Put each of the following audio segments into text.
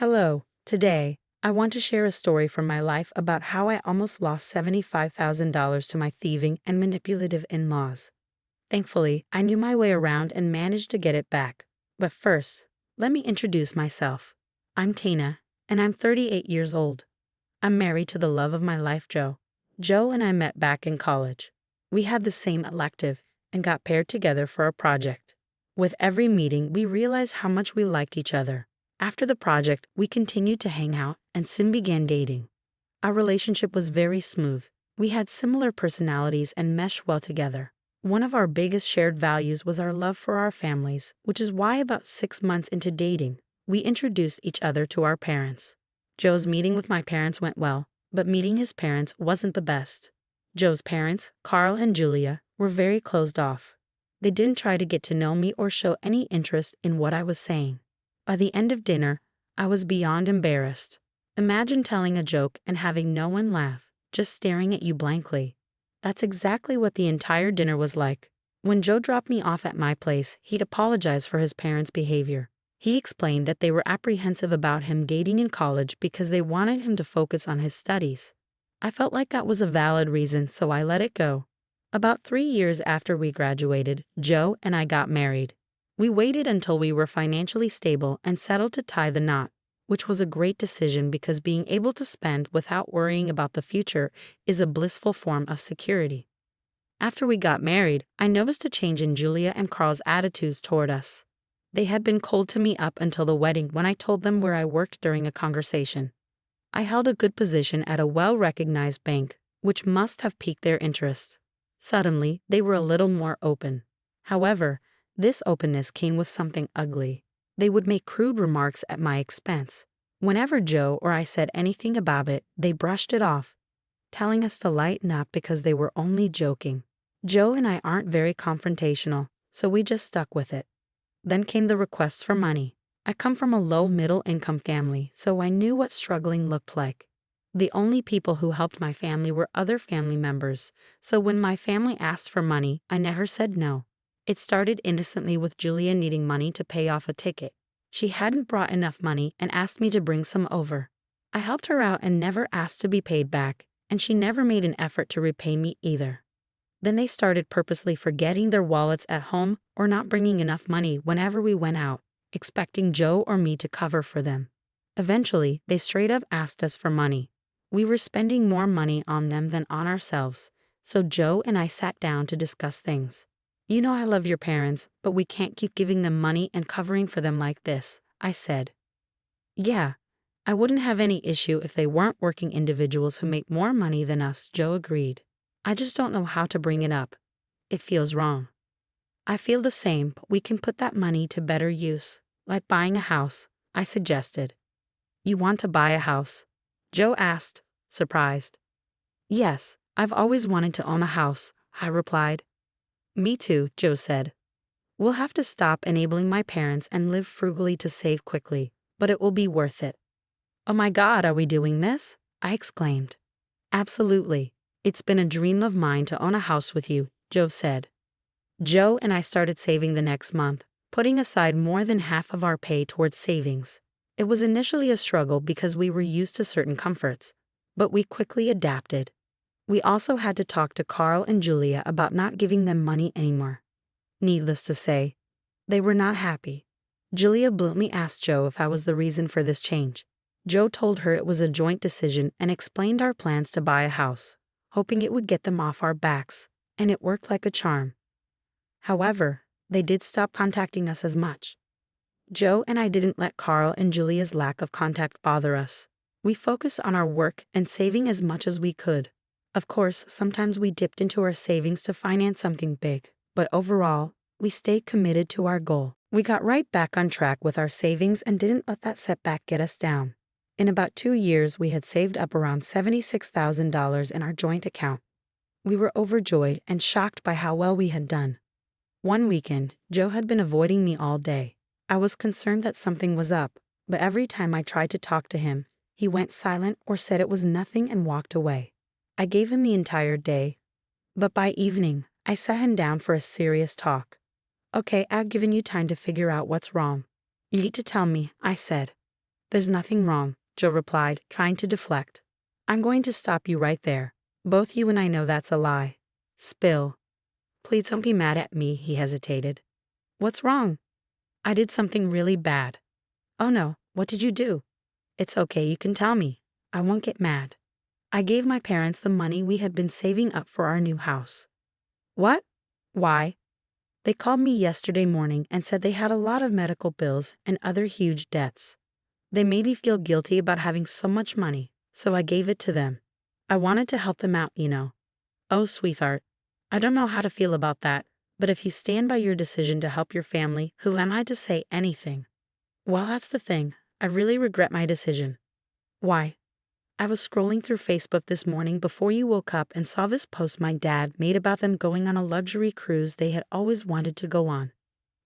Hello. Today, I want to share a story from my life about how I almost lost $75,000 to my thieving and manipulative in-laws. Thankfully, I knew my way around and managed to get it back. But first, let me introduce myself. I'm Tina, and I'm 38 years old. I'm married to the love of my life, Joe. Joe and I met back in college. We had the same elective and got paired together for a project. With every meeting, we realized how much we liked each other. After the project, we continued to hang out and soon began dating. Our relationship was very smooth. We had similar personalities and meshed well together. One of our biggest shared values was our love for our families, which is why about 6 months into dating, we introduced each other to our parents. Joe's meeting with my parents went well, but meeting his parents wasn't the best. Joe's parents, Carl and Julia, were very closed off. They didn't try to get to know me or show any interest in what I was saying. By the end of dinner, I was beyond embarrassed. Imagine telling a joke and having no one laugh, just staring at you blankly. That's exactly what the entire dinner was like. When Joe dropped me off at my place, he'd apologized for his parents' behavior. He explained that they were apprehensive about him dating in college because they wanted him to focus on his studies. I felt like that was a valid reason, so I let it go. About 3 years after we graduated, Joe and I got married. We waited until we were financially stable and settled to tie the knot, which was a great decision because being able to spend without worrying about the future is a blissful form of security. After we got married, I noticed a change in Julia and Carl's attitudes toward us. They had been cold to me up until the wedding when I told them where I worked during a conversation. I held a good position at a well-recognized bank, which must have piqued their interest. Suddenly, they were a little more open. However, this openness came with something ugly. They would make crude remarks at my expense. Whenever Joe or I said anything about it, they brushed it off, telling us to lighten up because they were only joking. Joe and I aren't very confrontational, so we just stuck with it. Then came the requests for money. I come from a low middle-income family, so I knew what struggling looked like. The only people who helped my family were other family members, so when my family asked for money, I never said no. It started innocently with Julia needing money to pay off a ticket. She hadn't brought enough money and asked me to bring some over. I helped her out and never asked to be paid back, and she never made an effort to repay me either. Then they started purposely forgetting their wallets at home or not bringing enough money whenever we went out, expecting Joe or me to cover for them. Eventually, they straight up asked us for money. We were spending more money on them than on ourselves, so Joe and I sat down to discuss things. "You know I love your parents, but we can't keep giving them money and covering for them like this," I said. "Yeah, I wouldn't have any issue if they weren't working individuals who make more money than us," Joe agreed. "I just don't know how to bring it up. It feels wrong." "I feel the same, but we can put that money to better use, like buying a house," I suggested. "You want to buy a house?" Joe asked, surprised. "Yes, I've always wanted to own a house," I replied. "Me too," Joe said. "We'll have to stop enabling my parents and live frugally to save quickly, but it will be worth it." "Oh my God, are we doing this?" I exclaimed. "Absolutely. It's been a dream of mine to own a house with you," Joe said. Joe and I started saving the next month, putting aside more than half of our pay towards savings. It was initially a struggle because we were used to certain comforts, but we quickly adapted. We also had to talk to Carl and Julia about not giving them money anymore. Needless to say, they were not happy. Julia bluntly asked Joe if I was the reason for this change. Joe told her it was a joint decision and explained our plans to buy a house, hoping it would get them off our backs, and it worked like a charm. However, they did stop contacting us as much. Joe and I didn't let Carl and Julia's lack of contact bother us. We focused on our work and saving as much as we could. Of course, sometimes we dipped into our savings to finance something big, but overall, we stayed committed to our goal. We got right back on track with our savings and didn't let that setback get us down. In about 2 years, we had saved up around $76,000 in our joint account. We were overjoyed and shocked by how well we had done. One weekend, Joe had been avoiding me all day. I was concerned that something was up, but every time I tried to talk to him, he went silent or said it was nothing and walked away. I gave him the entire day, but by evening, I sat him down for a serious talk. "Okay, I've given you time to figure out what's wrong. You need to tell me," I said. There's nothing wrong, Joe replied, trying to deflect. I'm going to stop you right there. Both you and I know that's a lie. Spill. Please don't be mad at me, he hesitated. What's wrong? I did something really bad. Oh no, what did you do? It's okay, you can tell me. I won't get mad. I gave my parents the money we had been saving up for our new house. What? Why? They called me yesterday morning and said they had a lot of medical bills and other huge debts. They made me feel guilty about having so much money, so I gave it to them. I wanted to help them out, you know. Oh, sweetheart. I don't know how to feel about that, but if you stand by your decision to help your family, who am I to say anything? Well, that's the thing. I really regret my decision. Why? I was scrolling through Facebook this morning before you woke up and saw this post my dad made about them going on a luxury cruise they had always wanted to go on.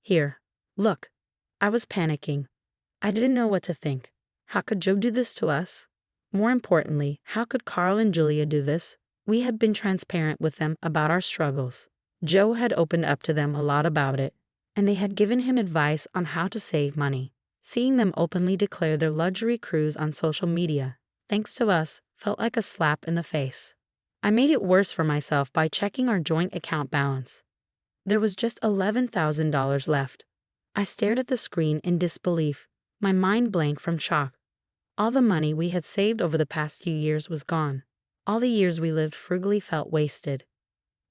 Here, look. I was panicking. I didn't know what to think. How could Joe do this to us? More importantly, how could Carl and Julia do this? We had been transparent with them about our struggles. Joe had opened up to them a lot about it, and they had given him advice on how to save money. Seeing them openly declare their luxury cruise on social media, thanks to us, felt like a slap in the face. I made it worse for myself by checking our joint account balance. There was just $11,000 left. I stared at the screen in disbelief, my mind blank from shock. All the money we had saved over the past few years was gone. All the years we lived frugally felt wasted.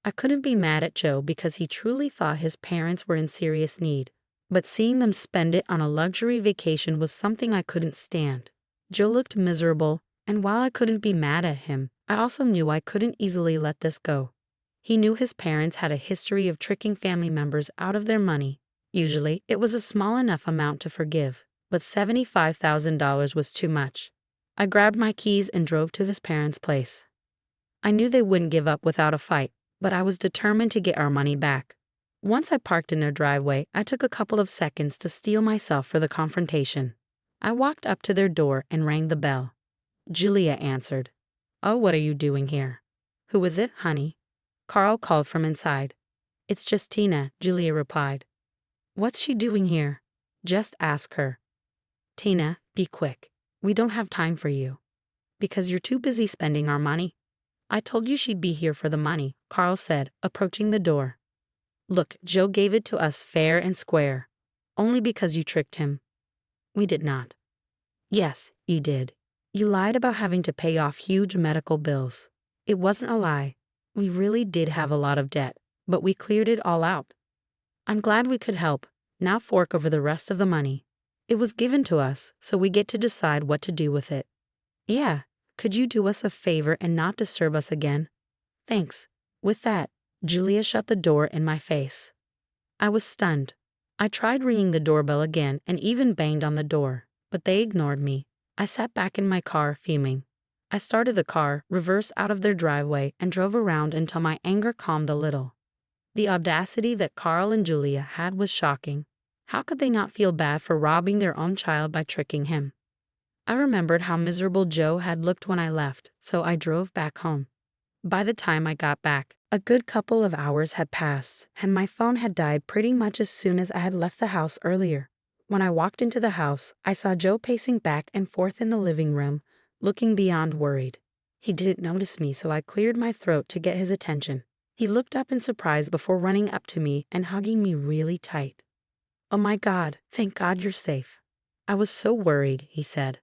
I couldn't be mad at Joe because he truly thought his parents were in serious need, but seeing them spend it on a luxury vacation was something I couldn't stand. Joe looked miserable, and while I couldn't be mad at him, I also knew I couldn't easily let this go. He knew his parents had a history of tricking family members out of their money. Usually, it was a small enough amount to forgive, but $75,000 was too much. I grabbed my keys and drove to his parents' place. I knew they wouldn't give up without a fight, but I was determined to get our money back. Once I parked in their driveway, I took a couple of seconds to steel myself for the confrontation. I walked up to their door and rang the bell. Julia answered. Oh, what are you doing here? Who is it, honey? Carl called from inside. It's just Tina, Julia replied. What's she doing here? Just ask her. Tina, be quick. We don't have time for you. Because you're too busy spending our money. I told you she'd be here for the money, Carl said, approaching the door. Look, Joe gave it to us fair and square. Only because you tricked him. We did not. Yes, you did. You lied about having to pay off huge medical bills. It wasn't a lie. We really did have a lot of debt, but we cleared it all out. I'm glad we could help. Now fork over the rest of the money. It was given to us, so we get to decide what to do with it. Yeah, could you do us a favor and not disturb us again? Thanks. With that, Julia shut the door in my face. I was stunned. I tried ringing the doorbell again and even banged on the door, but they ignored me. I sat back in my car, fuming. I started the car, reversed out of their driveway, and drove around until my anger calmed a little. The audacity that Carl and Julia had was shocking. How could they not feel bad for robbing their own child by tricking him? I remembered how miserable Joe had looked when I left, so I drove back home. By the time I got back, a good couple of hours had passed, and my phone had died pretty much as soon as I had left the house earlier. When I walked into the house, I saw Joe pacing back and forth in the living room, looking beyond worried. He didn't notice me, so I cleared my throat to get his attention. He looked up in surprise before running up to me and hugging me really tight. Oh my God, thank God you're safe. I was so worried, he said.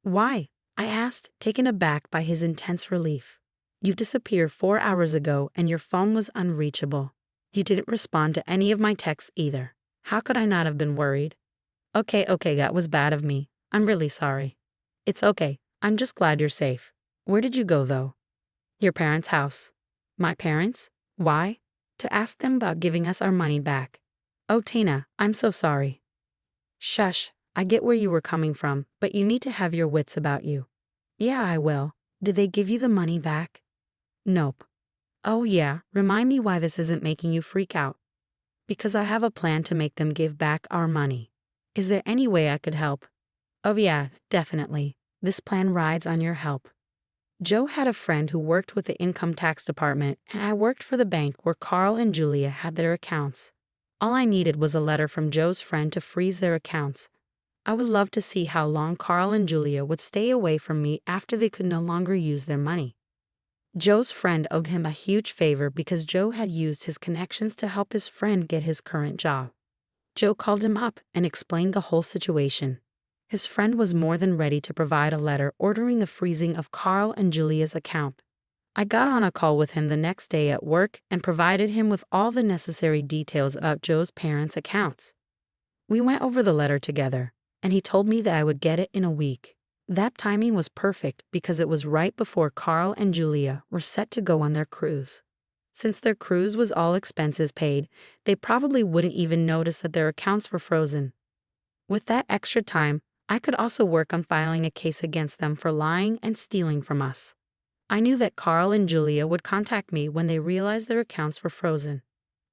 Why? I asked, taken aback by his intense relief. You disappeared 4 hours ago and your phone was unreachable. You didn't respond to any of my texts either. How could I not have been worried? Okay, that was bad of me. I'm really sorry. It's okay. I'm just glad you're safe. Where did you go, though? Your parents' house. My parents? Why? To ask them about giving us our money back. Oh, Tina, I'm so sorry. Shush, I get where you were coming from, but you need to have your wits about you. Yeah, I will. Did they give you the money back? Nope. Oh yeah, remind me why this isn't making you freak out. Because I have a plan to make them give back our money. Is there any way I could help? Oh yeah, definitely. This plan rides on your help. Joe had a friend who worked with the income tax department, and I worked for the bank where Carl and Julia had their accounts. All I needed was a letter from Joe's friend to freeze their accounts. I would love to see how long Carl and Julia would stay away from me after they could no longer use their money. Joe's friend owed him a huge favor because Joe had used his connections to help his friend get his current job. Joe called him up and explained the whole situation. His friend was more than ready to provide a letter ordering a freezing of Carl and Julia's account. I got on a call with him the next day at work and provided him with all the necessary details about Joe's parents' accounts. We went over the letter together, and he told me that I would get it in a week. That timing was perfect because it was right before Carl and Julia were set to go on their cruise. Since their cruise was all expenses paid, they probably wouldn't even notice that their accounts were frozen. With that extra time, I could also work on filing a case against them for lying and stealing from us. I knew that Carl and Julia would contact me when they realized their accounts were frozen.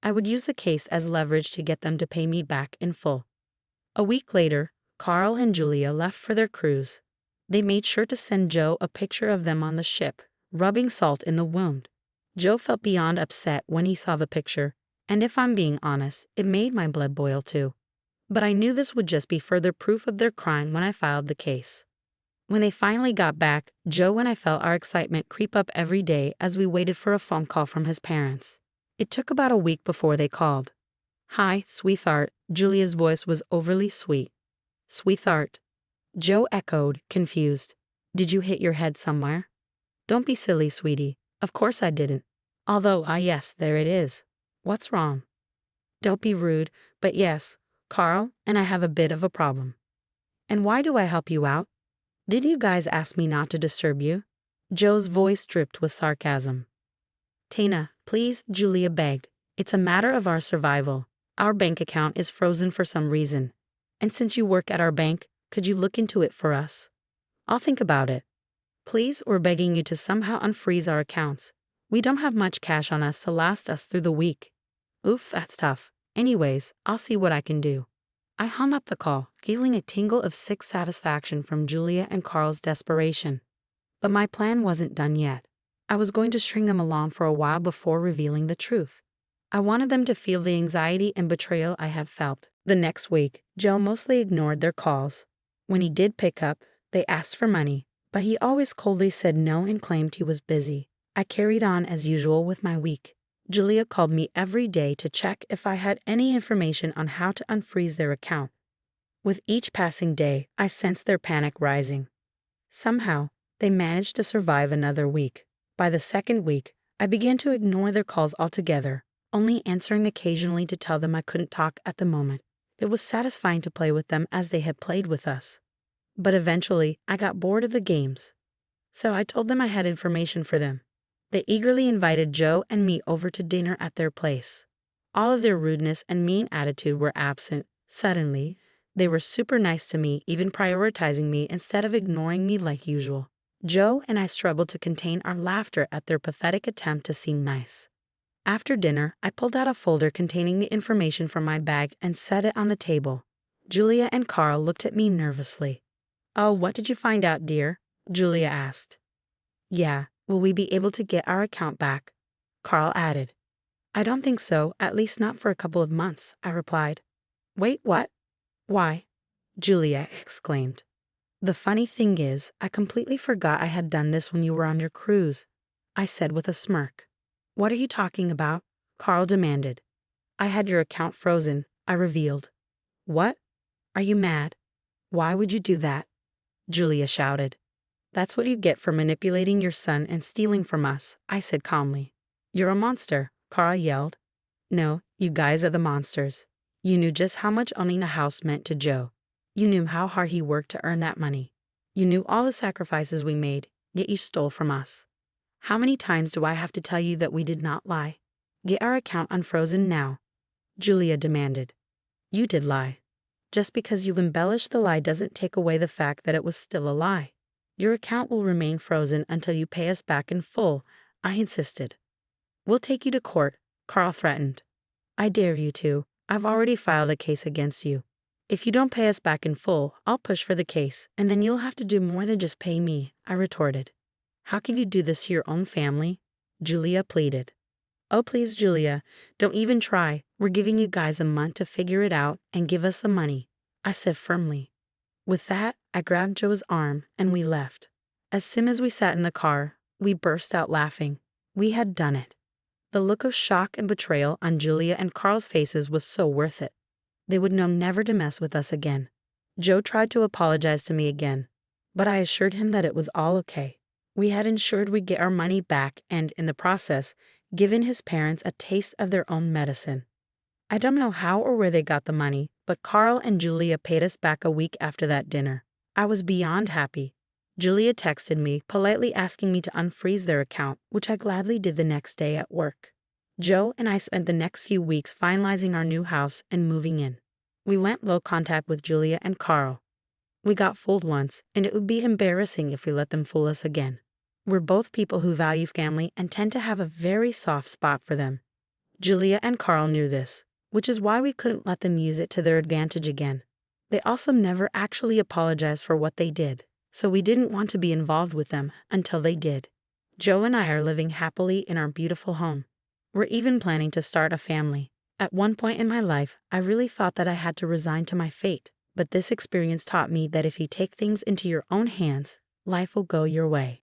I would use the case as leverage to get them to pay me back in full. A week later, Carl and Julia left for their cruise. They made sure to send Joe a picture of them on the ship, rubbing salt in the wound. Joe felt beyond upset when he saw the picture, and if I'm being honest, it made my blood boil too. But I knew this would just be further proof of their crime when I filed the case. When they finally got back, Joe and I felt our excitement creep up every day as we waited for a phone call from his parents. It took about a week before they called. "Hi, sweetheart." Julia's voice was overly sweet. "Sweetheart." Joe echoed, confused. "Did you hit your head somewhere?" "Don't be silly, sweetie. Of course I didn't. Although, yes, there it is. What's wrong?" "Don't be rude, but yes, Carl and I have a bit of a problem." "And why do I help you out? Did you guys ask me not to disturb you?" Joe's voice dripped with sarcasm. "Tana, please," Julia begged. "It's a matter of our survival. Our bank account is frozen for some reason. And since you work at our bank, could you look into it for us?" "I'll think about it. Please, we're begging you to somehow unfreeze our accounts. We don't have much cash on us to last us through the week." "Oof, that's tough. Anyways, I'll see what I can do." I hung up the call, feeling a tingle of sick satisfaction from Julia and Carl's desperation. But my plan wasn't done yet. I was going to string them along for a while before revealing the truth. I wanted them to feel the anxiety and betrayal I had felt. The next week, Joe mostly ignored their calls. When he did pick up, they asked for money, but he always coldly said no and claimed he was busy. I carried on as usual with my week. Julia called me every day to check if I had any information on how to unfreeze their account. With each passing day, I sensed their panic rising. Somehow, they managed to survive another week. By the second week, I began to ignore their calls altogether, only answering occasionally to tell them I couldn't talk at the moment. It was satisfying to play with them as they had played with us. But eventually, I got bored of the games. So I told them I had information for them. They eagerly invited Joe and me over to dinner at their place. All of their rudeness and mean attitude were absent. Suddenly, they were super nice to me, even prioritizing me instead of ignoring me like usual. Joe and I struggled to contain our laughter at their pathetic attempt to seem nice. After dinner, I pulled out a folder containing the information from my bag and set it on the table. Julia and Carl looked at me nervously. "Oh, what did you find out, dear?" Julia asked. "Yeah, will we be able to get our account back?" Carl added. "I don't think so, at least not for a couple of months," I replied. "Wait, what? Why?" Julia exclaimed. "The funny thing is, I completely forgot I had done this when you were on your cruise," I said with a smirk. "What are you talking about?" Carl demanded. "I had your account frozen," I revealed. "What? Are you mad? Why would you do that?" Julia shouted. "That's what you get for manipulating your son and stealing from us," I said calmly. "You're a monster," Carl yelled. "No, you guys are the monsters. You knew just how much owning a house meant to Joe. You knew how hard he worked to earn that money. You knew all the sacrifices we made, yet you stole from us. How many times do I have to tell you that we did not lie? Get our account unfrozen now," Julia demanded. "You did lie. Just because you embellished the lie doesn't take away the fact that it was still a lie. Your account will remain frozen until you pay us back in full," I insisted. "We'll take you to court," Carl threatened. "I dare you to. I've already filed a case against you. If you don't pay us back in full, I'll push for the case, and then you'll have to do more than just pay me," I retorted. "How can you do this to your own family?" Julia pleaded. "Oh, please, Julia, don't even try. We're giving you guys a month to figure it out and give us the money," I said firmly. With that, I grabbed Joe's arm and we left. As soon as we sat in the car, we burst out laughing. We had done it. The look of shock and betrayal on Julia and Carl's faces was so worth it. They would know never to mess with us again. Joe tried to apologize to me again, but I assured him that it was all okay. We had ensured we'd get our money back and, in the process, given his parents a taste of their own medicine. I don't know how or where they got the money, but Carl and Julia paid us back a week after that dinner. I was beyond happy. Julia texted me, politely asking me to unfreeze their account, which I gladly did the next day at work. Joe and I spent the next few weeks finalizing our new house and moving in. We went low contact with Julia and Carl. We got fooled once, and it would be embarrassing if we let them fool us again. We're both people who value family and tend to have a very soft spot for them. Julia and Carl knew this, which is why we couldn't let them use it to their advantage again. They also never actually apologized for what they did, so we didn't want to be involved with them until they did. Joe and I are living happily in our beautiful home. We're even planning to start a family. At one point in my life, I really thought that I had to resign to my fate, but this experience taught me that if you take things into your own hands, life will go your way.